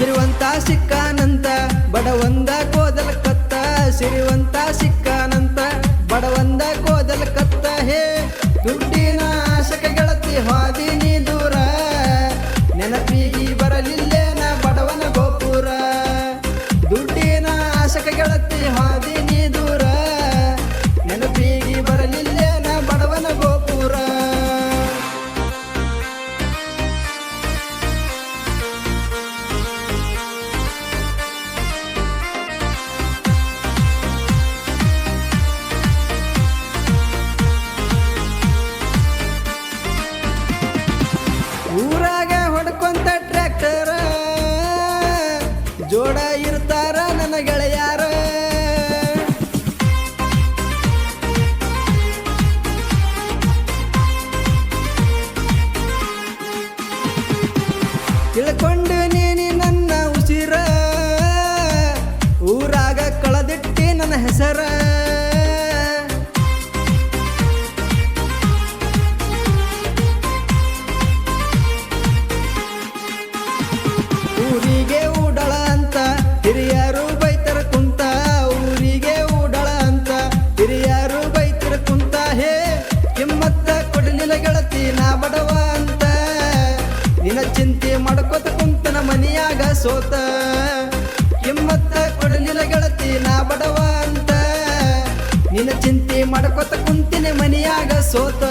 ಸಿರಿವಂತ ಸಿಕ್ಕಾನಂತ ಬಡವಂದ ಕೋದಲ ಕತ್ತ ಸಿರಿವಂತ ಸಿಕ್ಕಾನಂತ ಬಡವಂದ ಕೋದಲ ಕತ್ತ ಹೇ ದುಡ್ಡಿನ ಆಶಕ ಗೆಳತಿ ಹಾದಿನಿ ದೂರ ನೆನಪಿಗೆ ಬರಲಿಲ್ಲೇನ ಬಡವನ ಗೋಪುರ ದುಡ್ಡಿನ ಆಶಕ ಗೆಳತಿ ಹಾದಿನಿ ದೂರ ನೆನಪಿಗೆ ಬರಲಿಲ್ಲೇನ ಬಡವನ ಗೋಪುರ ಊರಾಗ ಹೊಡ್ಕೊಂತ ಟ್ರ್ಯಾಕ್ಟರ ಜೋಡ ಇರ್ತಾರ ನನ್ನ ಗೆಳೆಯಾರ ತಿಳ್ಕೊಂಡು ನೀನಿ ನನ್ನ ಉಸಿರ ಊರಾಗ ಕಳದಿಟ್ಟಿ ನನ್ನ ಹೆಸರ ಊರಿಗೆ ಊಡಳ ಅಂತ ಹಿರಿಯರು ಬೈತರ ಕುಂತ ಊರಿಗೆ ಊಡಳ ಅಂತ ಹಿರಿಯರು ಬೈತರ ಕುಂತ ಹೇ ಕಿಮ್ಮತ್ತ ಕೊಡಲಿಲ್ಲ ಗೆಳತಿ ನಾ ಬಡವ ಅಂತ ನಿನ್ನ ಚಿಂತೆ ಮಾಡ್ಕೋತ ಕುಂತನ ಮನಿಯಾಗ ಸೋತ ಕಿಮ್ಮತ್ತ ಕೊಡಲಿಲ್ಲ ಗೆಳತಿ ನಾ ಬಡವ ಅಂತ ನಿನ್ನ ಚಿಂತೆ ಮಾಡ್ಕೋತ ಕುಂತಿನ ಮನಿಯಾಗ ಸೋತ